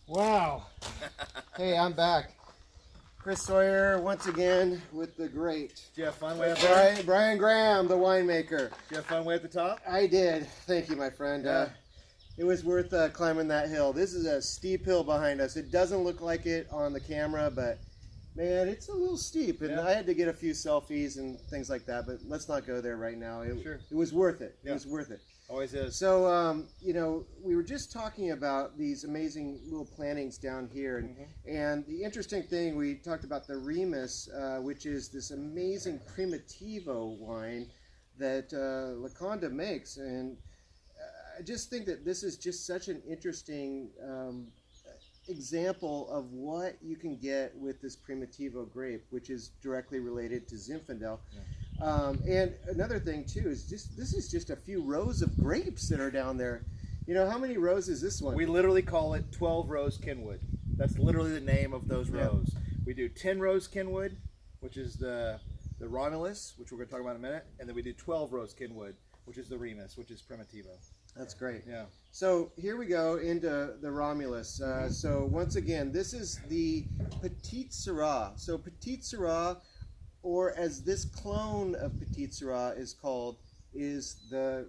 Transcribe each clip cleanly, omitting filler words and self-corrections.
Wow. Hey, I'm back. Chris Sawyer once again with the great. Did you have fun way up there? Brian Graham, the winemaker. Did you have fun way at the top? I did. Thank you, my friend. Yeah. It was worth climbing that hill. This is a steep hill behind us. It doesn't look like it on the camera, but man, it's a little steep. And I had to get a few selfies and things like that, but let's not go there right now. It was worth it. It was worth it. Always is. So, we were just talking about these amazing little plantings down here. And the interesting thing, we talked about the Remus, which is this amazing Primativo wine that Locanda makes. And I just think that this is just such an interesting example of what you can get with this Primativo grape, which is directly related to Zinfandel. And another thing too is this is just a few rows of grapes that are down there. You know, how many rows is this one? We literally call it 12 rows Kenwood. That's literally the name of those rows. We do 10 rows Kenwood, which is the Romulus, which we're going to talk about in a minute, and then we do 12 rows Kenwood, which is the Remus, which is Primativo. That's great. Yeah. So here we go into the Romulus. So once again, this is the Petite Sirah. So Petite Sirah, or as this clone of Petite Sirah is called, is the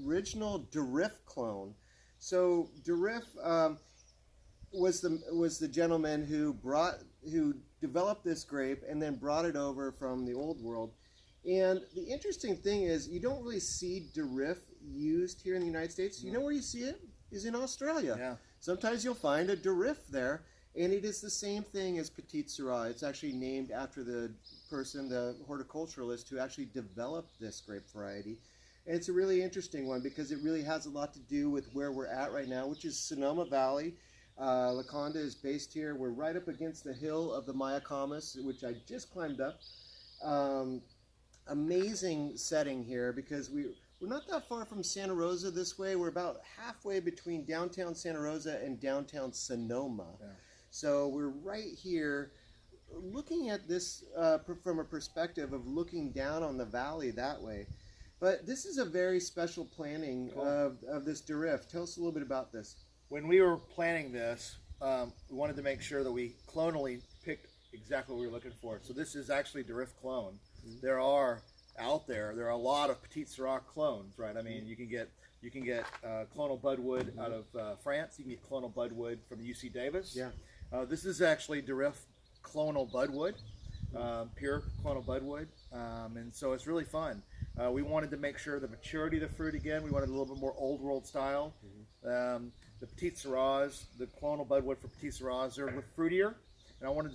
original Durif clone. So Durif was the gentleman who developed this grape and then brought it over from the old world. And the interesting thing is, you don't really see Durif used here in the United States. You know where you see it? Is in Australia. Yeah. Sometimes you'll find a Durif there, and it is the same thing as Petite Sirah. It's actually named after the person, the horticulturalist, who actually developed this grape variety. And it's a really interesting one because it really has a lot to do with where we're at right now, which is Sonoma Valley. Locanda is based here. We're right up against the hill of the Mayacamas, which I just climbed up. Amazing setting here because we're not that far from Santa Rosa this way. We're about halfway between downtown Santa Rosa and downtown Sonoma. Yeah. So we're right here looking at this from a perspective of looking down on the valley that way. But this is a very special planting of this Durif. Tell us a little bit about this. When we were planning this, we wanted to make sure that we clonally picked exactly what we were looking for. So this is actually Durif clone. There are a lot of Petite Sirah clones, right? I mean, you can get clonal budwood out of France. You can get clonal budwood from UC Davis. Yeah. This is actually Durif clonal budwood, pure clonal budwood, and so it's really fun. We wanted to make sure the maturity of the fruit again. We wanted a little bit more old world style. The Petite Sirahs, the clonal budwood for Petite Sirahs, are a little fruitier, and I wanted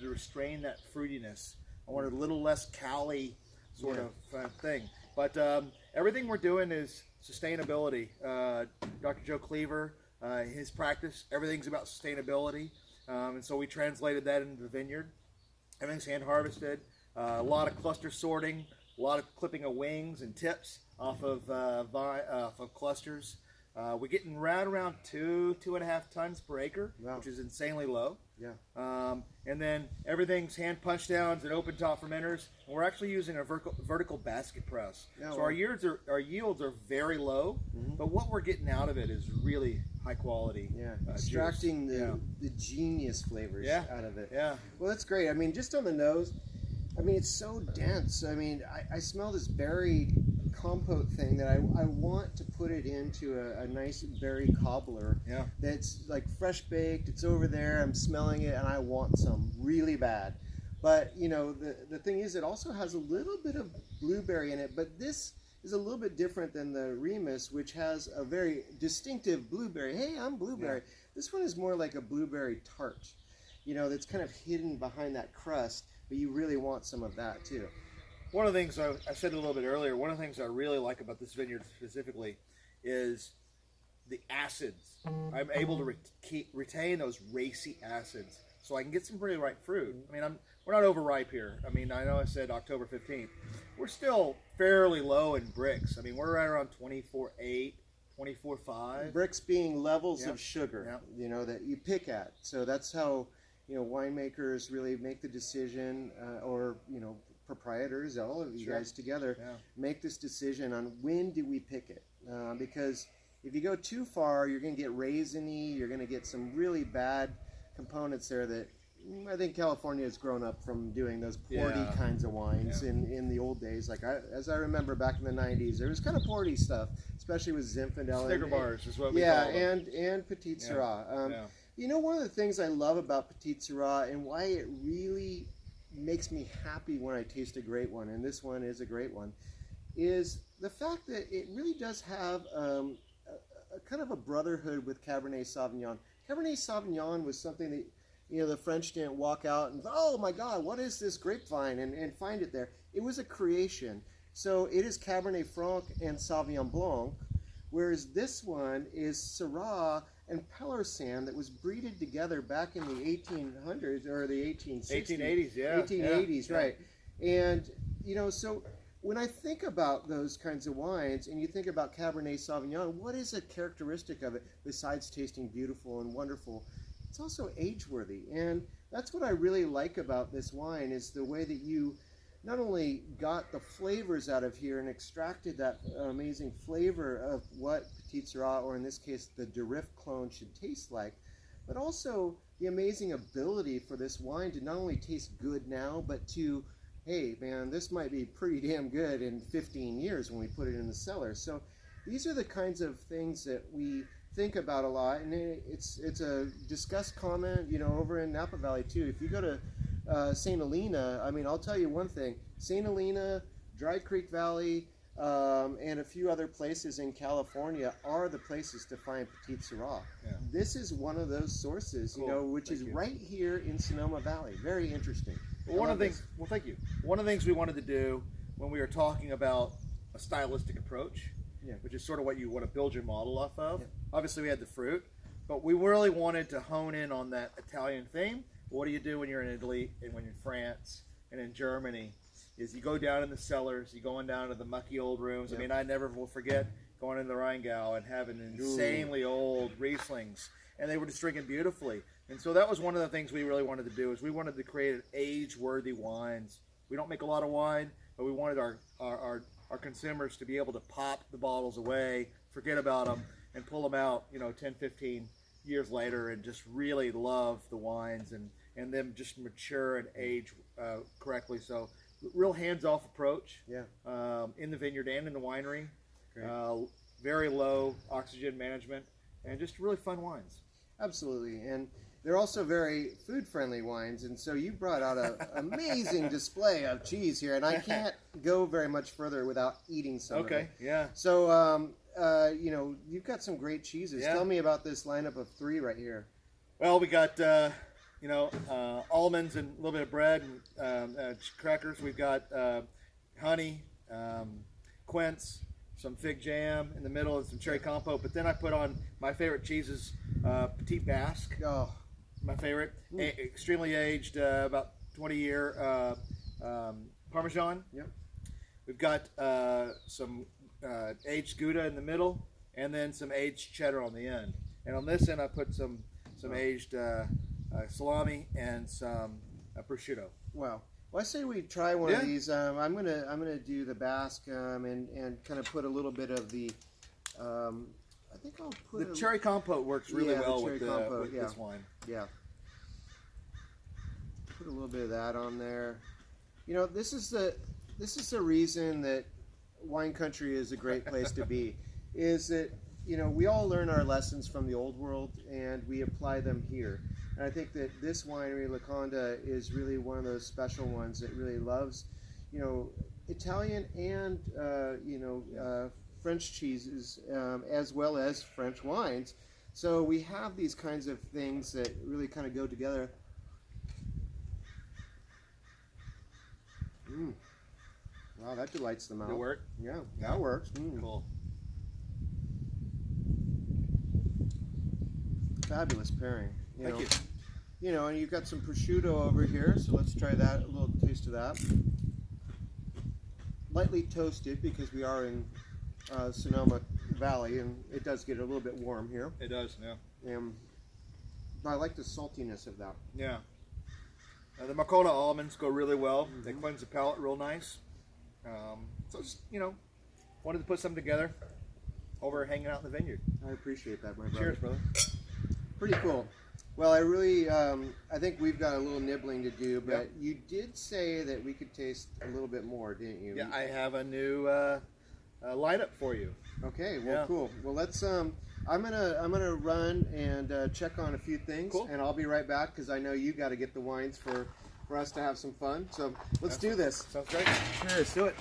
to restrain that fruitiness. I wanted a little less Cali sort of thing. But everything we're doing is sustainability. Dr. Joe Cleaver, his practice, everything's about sustainability. And so we translated that into the vineyard. Everything's hand harvested. A lot of cluster sorting, a lot of clipping of wings and tips off of clusters. We're getting around 2.5 tons per acre, which is insanely low. Yeah. And then everything's hand punch downs and open top fermenters. And we're actually using a vertical basket press. So our yields are very low, but what we're getting out of it is really high quality. Yeah. Extracting the genius flavors out of it. Yeah. Well, that's great. I mean, just on the nose, I mean, it's so dense. I mean, I smell this berry compote thing that I want to put it into a nice berry cobbler that's like fresh baked. It's over there, I'm smelling it, and I want some really bad. But you know, the thing is, it also has a little bit of blueberry in it, but this is a little bit different than the Remus, which has a very distinctive blueberry. Hey, I'm blueberry. This one is more like a blueberry tart, you know, that's kind of hidden behind that crust, but you really want some of that too. One of the things I said a little bit earlier, one of the things I really like about this vineyard specifically is the acids. I'm able to retain those racy acids so I can get some pretty ripe fruit. I mean, we're not overripe here. I mean, I know I said October 15th. We're still fairly low in bricks. I mean, we're right around 24.8, 24.5. Bricks being levels of sugar, you know, that you pick at. So that's how, you know, winemakers really make the decision, or, you know, proprietors, all of you guys together, make this decision on when do we pick it, because If you go too far, you're going to get raisiny. You're going to get some really bad components there that I think California has grown up from doing those porty kinds of wines in the old days. Like as I remember back in the 90s, there was kind of porty stuff, especially with Zinfandel. Snicker bars is what we call them. and Petite Sirah. You know, one of the things I love about Petite Sirah and why it really makes me happy when I taste a great one, and this one is a great one, is the fact that it really does have a kind of a brotherhood with Cabernet Sauvignon. Cabernet Sauvignon was something that, you know, the French didn't walk out and, oh my God, what is this grapevine, and find it there. It was a creation. So it is Cabernet Franc and Sauvignon Blanc, whereas this one is Syrah and Pelersan that was breeded together back in the 1800s or the 1860s. 1880s, 1880s, right. And, you know, so when I think about those kinds of wines and you think about Cabernet Sauvignon, what is a characteristic of it besides tasting beautiful and wonderful? It's also age-worthy, and that's what I really like about this wine is the way that you not only got the flavors out of here and extracted that amazing flavor of what Petite Sirah, or in this case the Durif clone, should taste like, but also the amazing ability for this wine to not only taste good now, but to, hey man, this might be pretty damn good in 15 years when we put it in the cellar. So these are the kinds of things that we think about a lot, and it's a discussed comment, you know, over in Napa Valley too. If you go to St. Helena, I mean, I'll tell you one thing: St. Helena, Dry Creek Valley, and a few other places in California are the places to find Petite Sirah. This is one of those sources, you know, which is right here in Sonoma Valley. Very interesting. Well, one of the things. Well, thank you. One of the things we wanted to do when we were talking about a stylistic approach, which is sort of what you want to build your model off of. Obviously, we had the fruit, but we really wanted to hone in on that Italian theme. What do you do when you're in Italy and when you're in France and in Germany? Is you go down in the cellars, you go down to the mucky old rooms. I mean, I never will forget going in the Rheingau and having insanely old Rieslings, and they were just drinking beautifully. And so that was one of the things we really wanted to do, is we wanted to create age-worthy wines. We don't make a lot of wine, but we wanted our consumers to be able to pop the bottles away, forget about them, and pull them out, you know, 10, 15 years later and just really love the wines and them just mature and age correctly. So real hands-off approach in the vineyard and in the winery. Very low oxygen management and just really fun wines. Absolutely. And they're also very food-friendly wines, and so you brought out an amazing display of cheese here, and I can't go very much further without eating some of it. So, you know, you've got some great cheeses. Tell me about this lineup of 3 right here. Well, we got, you know, almonds and a little bit of bread and crackers. We've got honey, quince, some fig jam in the middle, and some cherry compote. But then I put on my favorite cheeses, Petite Basque. My favorite, extremely aged, about 20-year Parmesan. We've got some aged Gouda in the middle, and then some aged cheddar on the end. And on this end, I put some aged salami and some prosciutto. Wow. Well, I say we try one of these. I'm gonna do the Basque and kind of put a little bit of the. I think I'll put the cherry compote works really well with this wine. Put a little bit of that on there. You know, this is the reason that wine country is a great place to be. Is that, you know, we all learn our lessons from the old world and we apply them here. And I think that this winery, Locanda, is really one of those special ones that really loves, you know, Italian and you know, French cheeses as well as French wines. So we have these kinds of things that really kind of go together. Wow, that delights the mouth. Did it work? Yeah, that works. Cool. Fabulous pairing. Thank you. You know, and you've got some prosciutto over here, so let's try that. A little taste of that. Lightly toasted because we are in Sonoma Valley, and it does get a little bit warm here. It does, yeah. But I like the saltiness of that. Yeah. The Macola almonds go really well. They cleanse the palate real nice. So just, you know, wanted to put something together. over hanging out in the vineyard. I appreciate that, my brother. Cheers, brother. Pretty cool. Well, I really, I think we've got a little nibbling to do, but Yep. you did say that we could taste a little bit more, didn't you? Yeah, I have a new lineup for you. Okay, well, Yeah. cool. Well, let's. I'm gonna run and check on a few things, Cool. and I'll be right back because I know you got to get the wines for us to have some fun. So let's do this. Sounds great. Cheers. Do it.